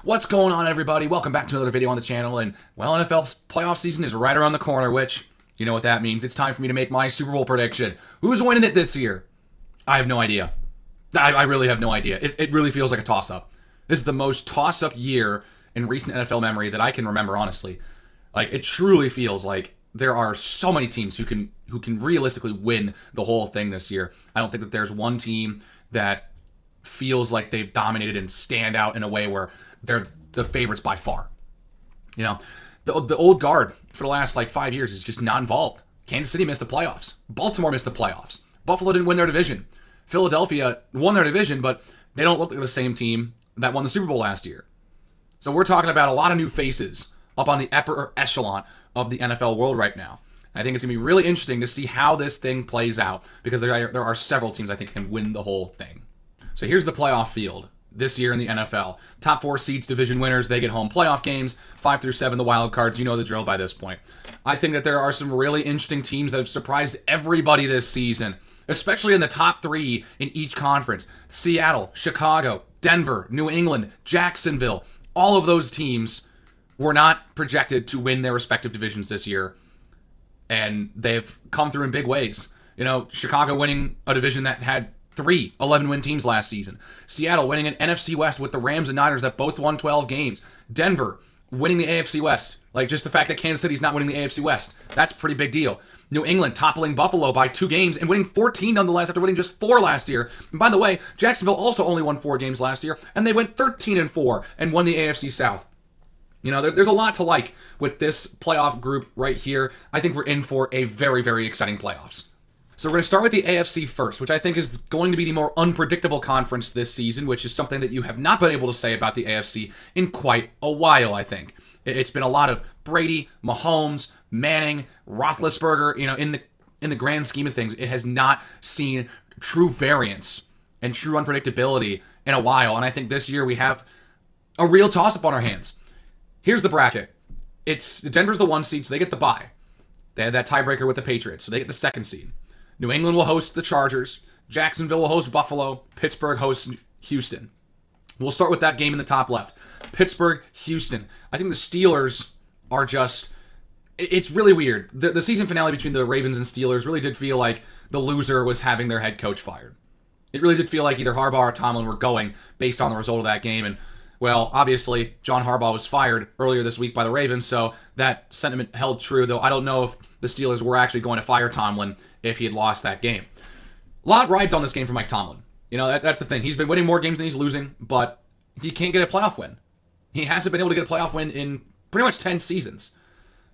What's going on, everybody? Welcome back to another video on the channel. And, well, NFL's playoff season is right around the corner, which, you know what that means. It's time for me to make my Super Bowl prediction. Who's winning it this year? I have no idea. I really have no idea. It really feels like a toss-up. This is the most toss-up year in recent NFL memory that I can remember, honestly. Like, it truly feels like there are so many teams who can realistically win the whole thing this year. I don't think that there's one team that feels like they've dominated and stand out in a way where they're the favorites by far. You know, the old guard for the last 5 years is just not involved. Kansas City missed the playoffs. Baltimore missed the playoffs. Buffalo didn't win their division. Philadelphia won their division, but they don't look like the same team that won the Super Bowl last year. So we're talking about a lot of new faces up on the upper echelon of the NFL world right now. I think it's going to be really interesting to see how this thing plays out because there are several teams I think can win the whole thing. So here's the playoff field this year in the NFL. Top 4 seeds, division winners, they get home playoff games. 5 through 7, the wild cards. You know the drill by this point. I think that there are some really interesting teams that have surprised everybody this season, especially in the top 3 in each conference. Seattle, Chicago, Denver, New England, Jacksonville. All of those teams were not projected to win their respective divisions this year, and they've come through in big ways. You know, Chicago winning a division that had 3 11-win teams last season. Seattle winning an NFC West with the Rams and Niners that both won 12 games. Denver winning the AFC West. Just the fact that Kansas City's not winning the AFC West. That's a pretty big deal. New England toppling Buffalo by 2 games and winning 14 nonetheless after winning just 4 last year. And by the way, Jacksonville also only won 4 games last year, and they went 13-4 and won the AFC South. You know, there's a lot to like with this playoff group right here. I think we're in for a very, very exciting playoffs. So we're going to start with the AFC first, which I think is going to be the more unpredictable conference this season, which is something that you have not been able to say about the AFC in quite a while, I think. It's been a lot of Brady, Mahomes, Manning, Roethlisberger. You know, in the grand scheme of things, it has not seen true variance and true unpredictability in a while. And I think this year we have a real toss-up on our hands. Here's the bracket. Denver's the 1 seed, so they get the bye. They had that tiebreaker with the Patriots, so they get the 2nd seed. New England will host the Chargers. Jacksonville will host Buffalo. Pittsburgh hosts Houston. We'll start with that game in the top left. Pittsburgh, Houston. I think the Steelers are just... It's really weird. The season finale between the Ravens and Steelers really did feel like the loser was having their head coach fired. It really did feel like either Harbaugh or Tomlin were going based on the result of that game. And, well, obviously, John Harbaugh was fired earlier this week by the Ravens, so that sentiment held true, though I don't know if the Steelers were actually going to fire Tomlin if he had lost that game. A lot rides on this game for Mike Tomlin. You know, that's the thing. He's been winning more games than he's losing, but he can't get a playoff win. He hasn't been able to get a playoff win in pretty much 10 seasons.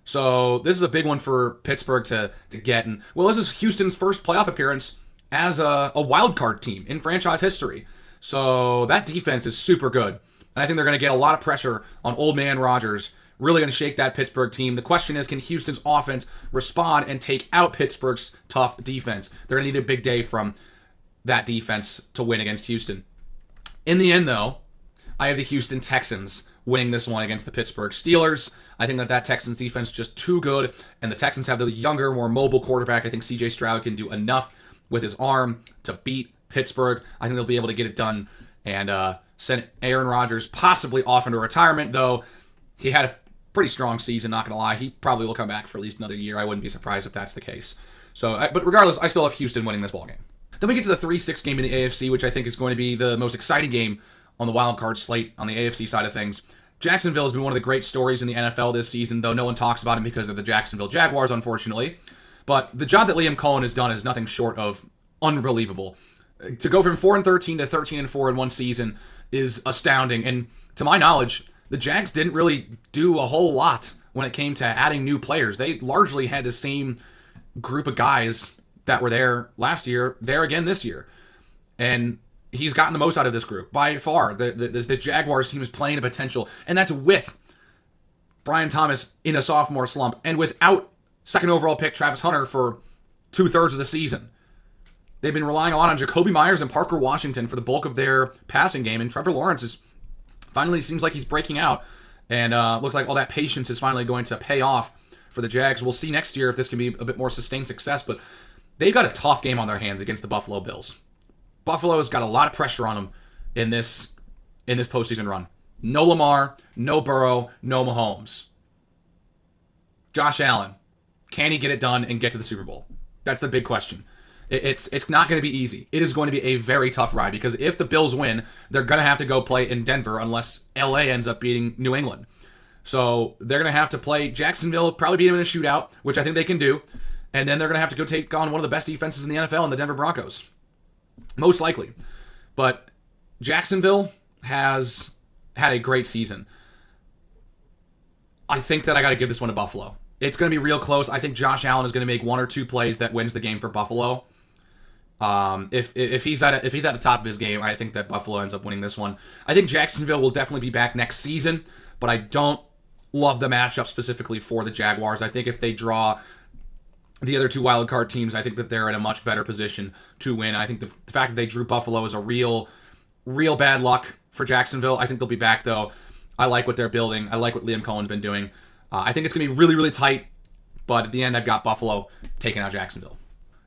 So this is a big one for Pittsburgh to get. And, well, this is Houston's first playoff appearance as a wild card team in franchise history. So that defense is super good. And I think they're going to get a lot of pressure on old man Rodgers. Really going to shake that Pittsburgh team. The question is, can Houston's offense respond and take out Pittsburgh's tough defense? They're going to need a big day from that defense to win against Houston. In the end, though, I have the Houston Texans winning this one against the Pittsburgh Steelers. I think that Texans defense is just too good, and the Texans have the younger, more mobile quarterback. I think C.J. Stroud can do enough with his arm to beat Pittsburgh. I think they'll be able to get it done and send Aaron Rodgers possibly off into retirement, though he had a pretty strong season, not going to lie. He probably will come back for at least another year. I wouldn't be surprised if that's the case. But regardless, I still have Houston winning this ballgame. Then we get to the 3-6 game in the AFC, which I think is going to be the most exciting game on the wild card slate on the AFC side of things. Jacksonville has been one of the great stories in the NFL this season, though no one talks about him because of the Jacksonville Jaguars, unfortunately. But the job that Liam Cohen has done is nothing short of unbelievable. To go from 4-13 to 13-4 in one season is astounding. And to my knowledge, the Jags didn't really do a whole lot when it came to adding new players. They largely had the same group of guys that were there last year, there again this year. And he's gotten the most out of this group by far. The Jaguars team is playing to potential, and that's with Brian Thomas in a sophomore slump and without second overall pick Travis Hunter for 2/3 of the season. They've been relying a lot on Jacoby Myers and Parker Washington for the bulk of their passing game, and Trevor Lawrence is finally seems like he's breaking out, and looks like all that patience is finally going to pay off for the Jags. We'll see next year if this can be a bit more sustained success, but they've got a tough game on their hands against the Buffalo Bills. Buffalo's got a lot of pressure on them in this postseason run. No Lamar, no Burrow, no Mahomes. Josh Allen, can he get it done and get to the Super Bowl? That's the big question. It's not going to be easy. It is going to be a very tough ride because if the Bills win, they're going to have to go play in Denver unless LA ends up beating New England. So they're going to have to play Jacksonville, probably beat them in a shootout, which I think they can do. And then they're going to have to go take on one of the best defenses in the NFL in the Denver Broncos. Most likely. But Jacksonville has had a great season. I think that I got to give this one to Buffalo. It's going to be real close. I think Josh Allen is going to make one or two plays that wins the game for Buffalo. If he's at the top of his game, I think that Buffalo ends up winning this one. I think Jacksonville will definitely be back next season, but I don't love the matchup specifically for the Jaguars. I think if they draw the other two wild card teams, I think that they're in a much better position to win. I think the fact that they drew Buffalo is a real bad luck for Jacksonville. I think they'll be back though. I like what they're building. I like what Liam Cohen's been doing. I think it's going to be really, really tight, but at the end, I've got Buffalo taking out Jacksonville.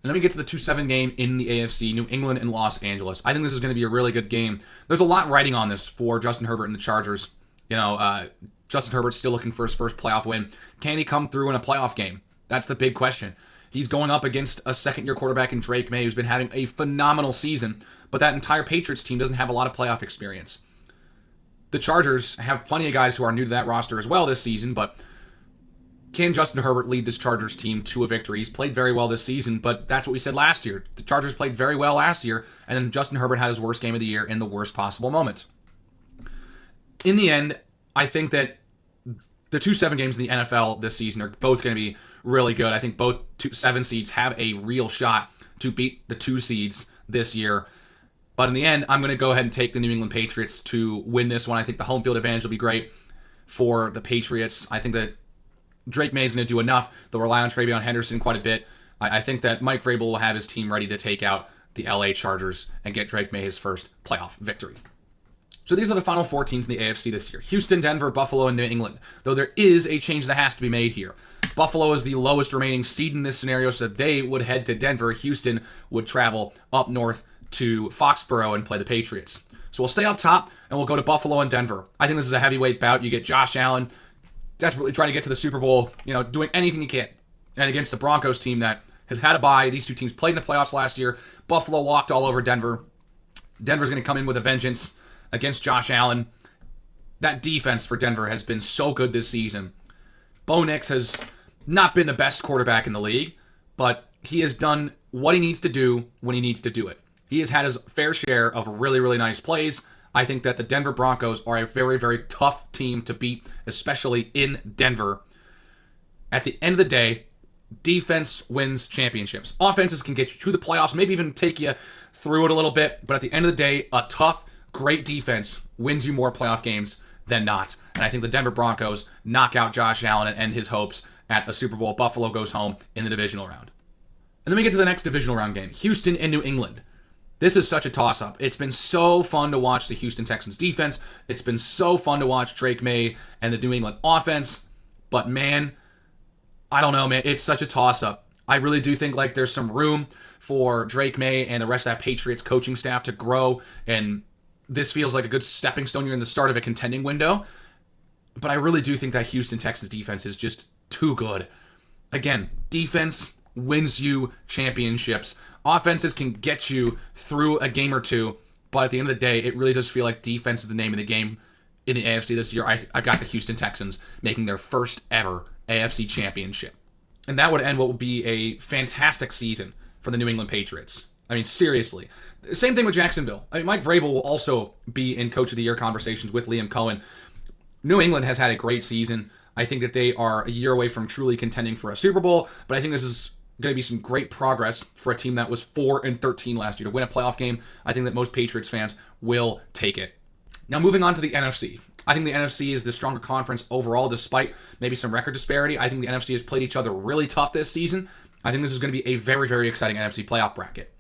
And then we get to the 2-7 game in the AFC, New England and Los Angeles. I think this is going to be a really good game. There's a lot riding on this for Justin Herbert and the Chargers. Justin Herbert's still looking for his first playoff win. Can he come through in a playoff game? That's the big question. He's going up against a second-year quarterback in Drake May, who's been having a phenomenal season, but that entire Patriots team doesn't have a lot of playoff experience. The Chargers have plenty of guys who are new to that roster as well this season, but can Justin Herbert lead this Chargers team to a victory? He's played very well this season, but that's what we said last year. The Chargers played very well last year, and then Justin Herbert had his worst game of the year in the worst possible moment. In the end, I think that the 2-7 games in the NFL this season are both going to be really good. I think both 7 seeds have a real shot to beat the 2 seeds this year. But in the end, I'm going to go ahead and take the New England Patriots to win this one. I think the home field advantage will be great for the Patriots. I think that Drake May is going to do enough. They'll rely on Travion Henderson quite a bit. I think that Mike Vrabel will have his team ready to take out the LA Chargers and get Drake May his first playoff victory. So these are the final 4 teams in the AFC this year. Houston, Denver, Buffalo, and New England. Though there is a change that has to be made here. Buffalo is the lowest remaining seed in this scenario, so they would head to Denver. Houston would travel up north to Foxborough and play the Patriots. So we'll stay up top, and we'll go to Buffalo and Denver. I think this is a heavyweight bout. You get Josh Allen desperately trying to get to the Super Bowl, doing anything he can. And against the Broncos team that has had a bye. These two teams played in the playoffs last year. Buffalo walked all over Denver. Denver's going to come in with a vengeance against Josh Allen. That defense for Denver has been so good this season. Bo Nix has not been the best quarterback in the league, but he has done what he needs to do when he needs to do it. He has had his fair share of really, really nice plays. I think that the Denver Broncos are a very, very tough team to beat, especially in Denver. At the end of the day, defense wins championships. Offenses can get you to the playoffs, maybe even take you through it a little bit, but at the end of the day, a tough, great defense wins you more playoff games than not. And I think the Denver Broncos knock out Josh Allen and end his hopes at a Super Bowl. Buffalo goes home in the divisional round. And then we get to the next divisional round game, Houston and New England. This is such a toss-up. It's been so fun to watch the Houston Texans defense. It's been so fun to watch Drake May and the New England offense. But man, I don't know, man. It's such a toss-up. I really do think like there's some room for Drake May and the rest of that Patriots coaching staff to grow. And this feels like a good stepping stone. You're in the start of a contending window. But I really do think that Houston Texans defense is just too good. Again, defense wins you championships. Offenses can get you through a game or two, but at the end of the day, it really does feel like defense is the name of the game in the AFC this year. I got the Houston Texans making their first ever AFC championship. And that would end what would be a fantastic season for the New England Patriots. I mean, seriously. Same thing with Jacksonville. I mean, Mike Vrabel will also be in Coach of the Year conversations with Liam Cohen. New England has had a great season. I think that they are a year away from truly contending for a Super Bowl, but I think this is going to be some great progress for a team that was 4-13 last year. To win a playoff game, I think that most Patriots fans will take it. Now moving on to the NFC. I think the NFC is the stronger conference overall, despite maybe some record disparity. I think the NFC has played each other really tough this season. I think this is going to be a very, very exciting NFC playoff bracket.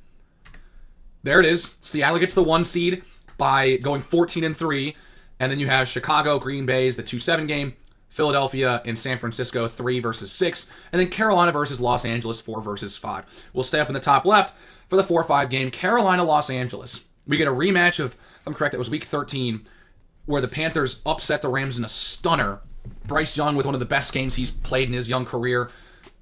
There it is. Seattle gets the 1 seed by going 14-3, and then you have Chicago, Green Bay is the 2-7 game. Philadelphia and San Francisco 3 versus 6, and then Carolina versus Los Angeles 4 versus 5. We'll stay up in the top left for the 4-5 game, Carolina-Los Angeles. We get a rematch of, if I'm correct, it was week 13, where the Panthers upset the Rams in a stunner. Bryce Young with one of the best games he's played in his young career.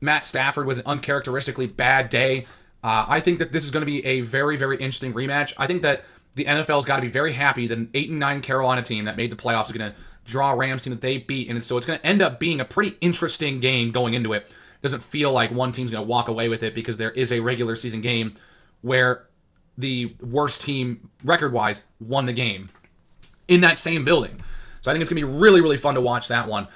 Matt Stafford with an uncharacteristically bad day. I think that this is going to be a very, very interesting rematch. I think that the NFL's got to be very happy that an 8-9 Carolina team that made the playoffs is going to draw a Rams team that they beat. And so it's going to end up being a pretty interesting game going into it. It doesn't feel like one team's going to walk away with it because there is a regular season game where the worst team, record-wise, won the game in that same building. So I think it's going to be really, really fun to watch that one.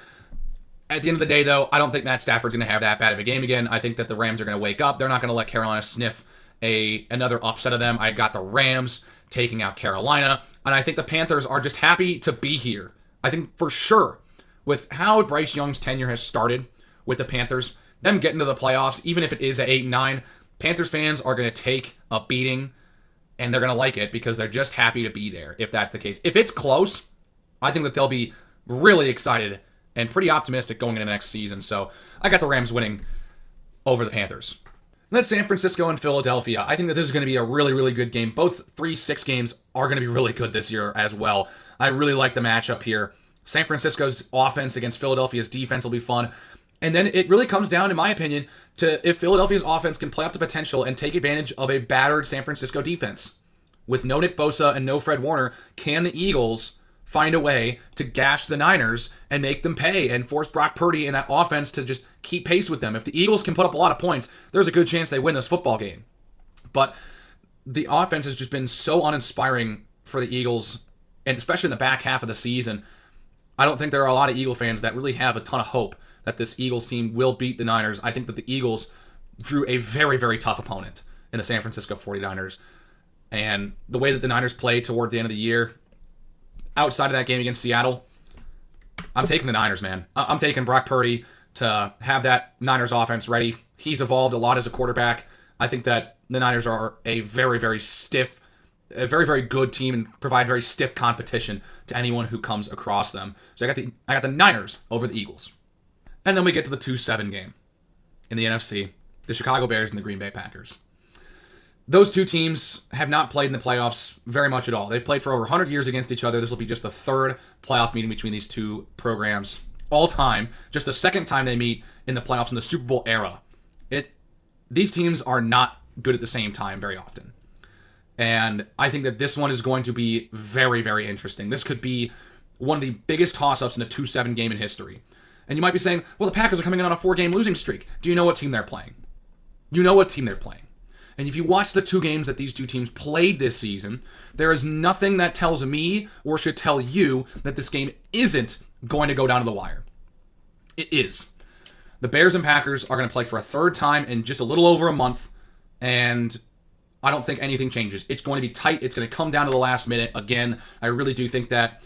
At the end of the day, though, I don't think Matt Stafford's going to have that bad of a game again. I think that the Rams are going to wake up. They're not going to let Carolina sniff another upset of them. I got the Rams taking out Carolina, and I think the Panthers are just happy to be here. I think for sure, with how Bryce Young's tenure has started with the Panthers, them getting to the playoffs, even if it is at 8-9, Panthers fans are going to take a beating, and they're going to like it because they're just happy to be there, if that's the case. If it's close, I think that they'll be really excited and pretty optimistic going into next season. So I got the Rams winning over the Panthers. And then San Francisco and Philadelphia. I think that this is going to be a really, really good game. Both 3-6 games are going to be really good this year as well. I really like the matchup here. San Francisco's offense against Philadelphia's defense will be fun. And then it really comes down, in my opinion, to if Philadelphia's offense can play up to potential and take advantage of a battered San Francisco defense. With no Nick Bosa and no Fred Warner, can the Eagles find a way to gash the Niners and make them pay and force Brock Purdy and that offense to just keep pace with them? If the Eagles can put up a lot of points, there's a good chance they win this football game. But the offense has just been so uninspiring for the Eagles, and especially in the back half of the season. I don't think there are a lot of Eagle fans that really have a ton of hope that this Eagles team will beat the Niners. I think that the Eagles drew a very, very tough opponent in the San Francisco 49ers. And the way that the Niners played toward the end of the year, outside of that game against Seattle, I'm taking the Niners, man. I'm taking Brock Purdy to have that Niners offense ready. He's evolved a lot as a quarterback. I think that the Niners are a very, very stiff, a very, very good team and provide very stiff competition to anyone who comes across them. So I got the Niners over the Eagles. And then we get to the 2-7 game in the NFC, the Chicago Bears and the Green Bay Packers. Those two teams have not played in the playoffs very much at all. They've played for over 100 years against each other. This will be just the third playoff meeting between these two programs all time. Just the second time they meet in the playoffs in the Super Bowl era. These teams are not good at the same time very often. And I think that this one is going to be very, very interesting. This could be one of the biggest toss-ups in a 2-7 game in history. And you might be saying, well, the Packers are coming in on a 4-game losing streak. Do you know what team they're playing? You know what team they're playing. And if you watch the two games that these two teams played this season, there is nothing that tells me or should tell you that this game isn't going to go down to the wire. It is. The Bears and Packers are going to play for a third time in just a little over a month, and I don't think anything changes. It's going to be tight. It's going to come down to the last minute. Again, I really do think that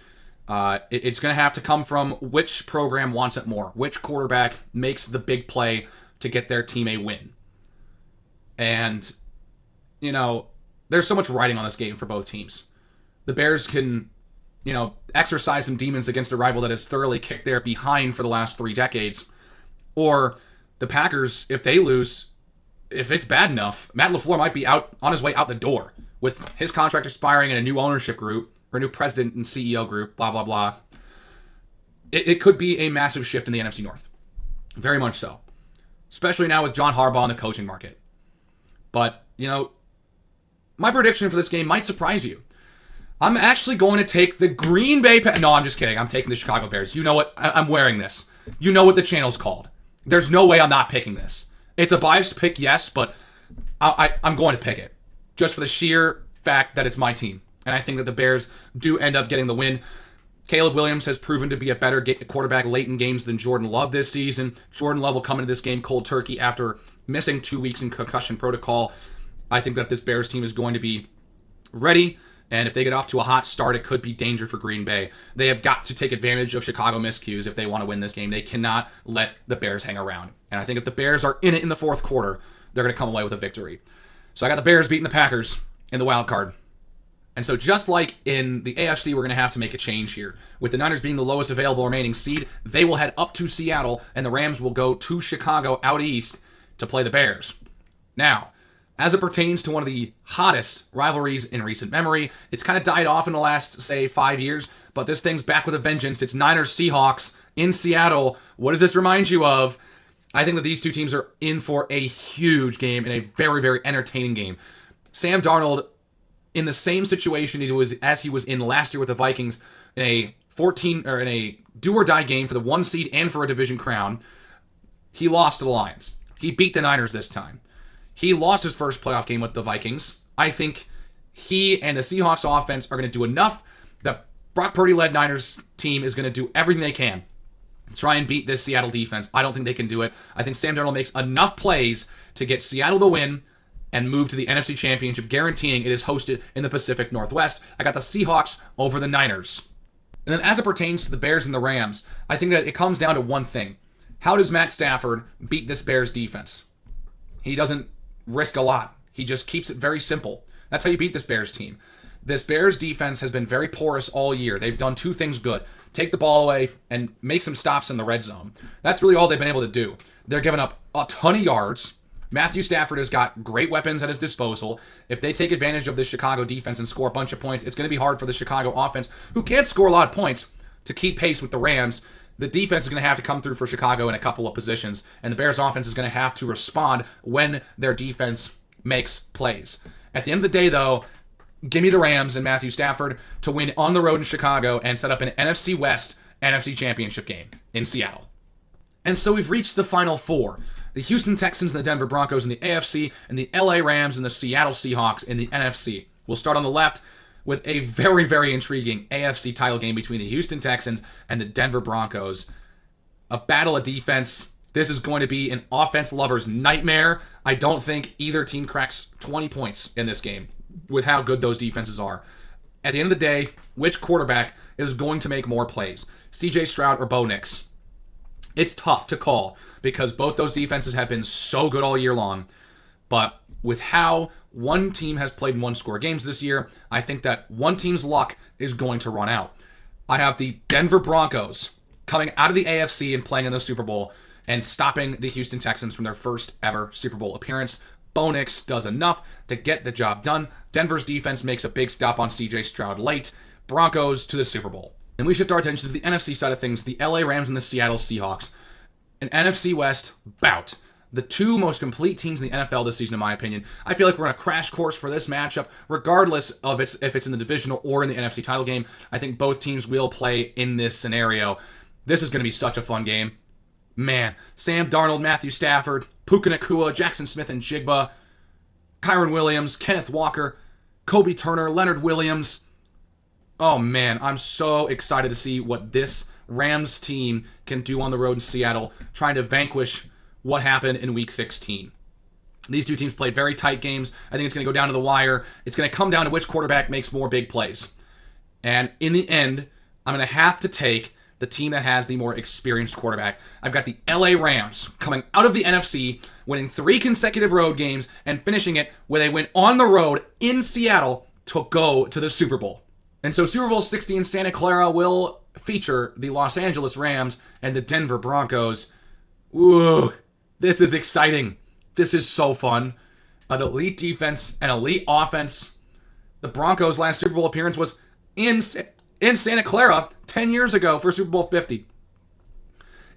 it's going to have to come from which program wants it more, which quarterback makes the big play to get their team a win. And, you know, there's so much riding on this game for both teams. The Bears can, you know, exercise some demons against a rival that has thoroughly kicked their behind for the last 3 decades. Or the Packers, if they lose, if it's bad enough, Matt LaFleur might be out on his way out the door with his contract expiring and a new ownership group, or a new president and CEO group, blah, blah, blah. It could be a massive shift in the NFC North. Very much so. Especially now with John Harbaugh in the coaching market. But, you know, my prediction for this game might surprise you. I'm actually going to take the Green Bay... No, I'm just kidding. I'm taking the Chicago Bears. You know what? I'm wearing this. You know what the channel's called. There's no way I'm not picking this. It's a biased pick, yes, but I'm going to pick it. Just for the sheer fact that it's my team. And I think that the Bears do end up getting the win. Caleb Williams has proven to be a better quarterback late in games than Jordan Love this season. Jordan Love will come into this game cold turkey after missing 2 weeks in concussion protocol. I think that this Bears team is going to be ready, and if they get off to a hot start, it could be danger for Green Bay. They have got to take advantage of Chicago miscues if they want to win this game. They cannot let the Bears hang around. And I think if the Bears are in it in the fourth quarter, they're going to come away with a victory. So I got the Bears beating the Packers in the wild card. And so just like in the AFC, we're going to have to make a change here. With the Niners being the lowest available remaining seed, they will head up to Seattle, and the Rams will go to Chicago out east to play the Bears. Now, as it pertains to one of the hottest rivalries in recent memory. It's kind of died off in the last, say, 5 years, but this thing's back with a vengeance. It's Niners-Seahawks in Seattle. What does this remind you of? I think that these two teams are in for a huge game and a very, very entertaining game. Sam Darnold, in the same situation as he was in last year with the Vikings, in a do-or-die game for the 1 seed and for a division crown, he lost to the Lions. He beat the Niners this time. He lost his first playoff game with the Vikings. I think he and the Seahawks offense are going to do enough. The Brock Purdy-led Niners team is going to do everything they can to try and beat this Seattle defense. I don't think they can do it. I think Sam Darnold makes enough plays to get Seattle the win and move to the NFC Championship, guaranteeing it is hosted in the Pacific Northwest. I got the Seahawks over the Niners. And then as it pertains to the Bears and the Rams, I think that it comes down to one thing. How does Matt Stafford beat this Bears defense? He doesn't risk a lot. He just keeps it very simple. That's how you beat this Bears team. This Bears defense has been very porous all year. They've done two things good. Take the ball away and make some stops in the red zone. That's really all they've been able to do. They're giving up a ton of yards. Matthew Stafford has got great weapons at his disposal. If they take advantage of this Chicago defense and score a bunch of points, it's going to be hard for the Chicago offense, who can't score a lot of points, to keep pace with the Rams. The defense is going to have to come through for Chicago in a couple of positions, and the Bears offense is going to have to respond when their defense makes plays. At the end of the day, though, give me the Rams and Matthew Stafford to win on the road in Chicago and set up an NFC West NFC Championship game in Seattle. And so we've reached the Final Four. The Houston Texans and the Denver Broncos in the AFC, and the LA Rams and the Seattle Seahawks in the NFC. We'll start on the left with a very, very intriguing AFC title game between the Houston Texans and the Denver Broncos. A battle of defense. This is going to be an offense lover's nightmare. I don't think either team cracks 20 points in this game with how good those defenses are. At the end of the day, which quarterback is going to make more plays? CJ Stroud or Bo Nix? It's tough to call because both those defenses have been so good all year long. But with how one team has played one-score games this year, I think that one team's luck is going to run out. I have the Denver Broncos coming out of the AFC and playing in the Super Bowl and stopping the Houston Texans from their first ever Super Bowl appearance. Bo Nix does enough to get the job done. Denver's defense makes a big stop on CJ Stroud late. Broncos to the Super Bowl. And we shift our attention to the NFC side of things, the LA Rams and the Seattle Seahawks. An NFC West bout. The two most complete teams in the NFL this season, in my opinion. I feel like we're on a crash course for this matchup, regardless of if it's in the divisional or in the NFC title game. I think both teams will play in this scenario. This is going to be such a fun game. Man, Sam Darnold, Matthew Stafford, Puka Nacua, Jackson Smith and Jigba, Kyron Williams, Kenneth Walker, Kobe Turner, Leonard Williams. Oh man, I'm so excited to see what this Rams team can do on the road in Seattle, trying to vanquish what happened in Week 16. These two teams played very tight games. I think it's going to go down to the wire. It's going to come down to which quarterback makes more big plays. And in the end, I'm going to have to take the team that has the more experienced quarterback. I've got the LA Rams coming out of the NFC, winning 3 consecutive road games and finishing it with a win on the road in Seattle to go to the Super Bowl. And so Super Bowl 60 in Santa Clara will feature the Los Angeles Rams and the Denver Broncos. Ooh, this is exciting. This is so fun. An elite defense, an elite offense. The Broncos' last Super Bowl appearance was in Santa Clara 10 years ago for Super Bowl 50.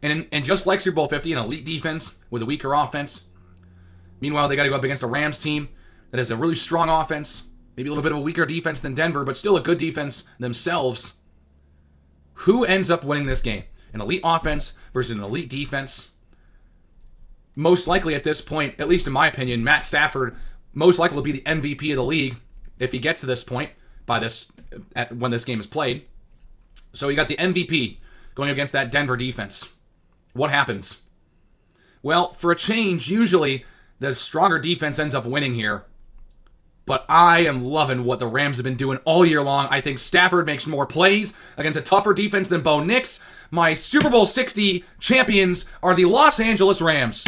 And just like Super Bowl 50, an elite defense with a weaker offense. Meanwhile, they got to go up against a Rams team that has a really strong offense. Maybe a little bit of a weaker defense than Denver, but still a good defense themselves. Who ends up winning this game? An elite offense versus an elite defense? Most likely at this point, at least in my opinion, Matt Stafford most likely will be the MVP of the league if he gets to this point when this game is played. So you got the MVP going against that Denver defense. What happens? Well, for a change, usually the stronger defense ends up winning here. But I am loving what the Rams have been doing all year long. I think Stafford makes more plays against a tougher defense than Bo Nix. My Super Bowl 60 champions are the Los Angeles Rams.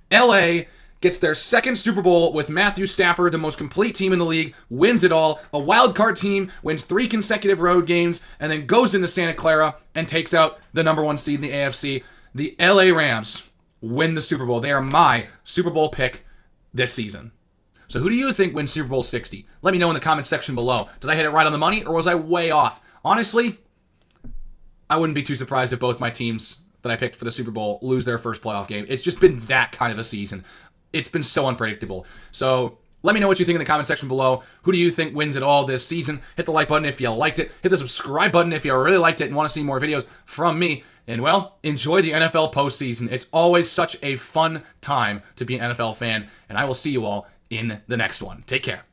LA gets their second Super Bowl with Matthew Stafford, the most complete team in the league, wins it all. A wild card team wins 3 consecutive road games and then goes into Santa Clara and takes out the number 1 seed in the AFC. The LA Rams win the Super Bowl. They are my Super Bowl pick this season. So who do you think wins Super Bowl 60? Let me know in the comments section below. Did I hit it right on the money, or was I way off? Honestly, I wouldn't be too surprised if both my teams that I picked for the Super Bowl lose their first playoff game. It's just been that kind of a season. It's been so unpredictable. So let me know what you think in the comment section below. Who do you think wins it all this season? Hit the like button if you liked it. Hit the subscribe button if you really liked it and want to see more videos from me. And, well, enjoy the NFL postseason. It's always such a fun time to be an NFL fan. And I will see you all in the next one. Take care.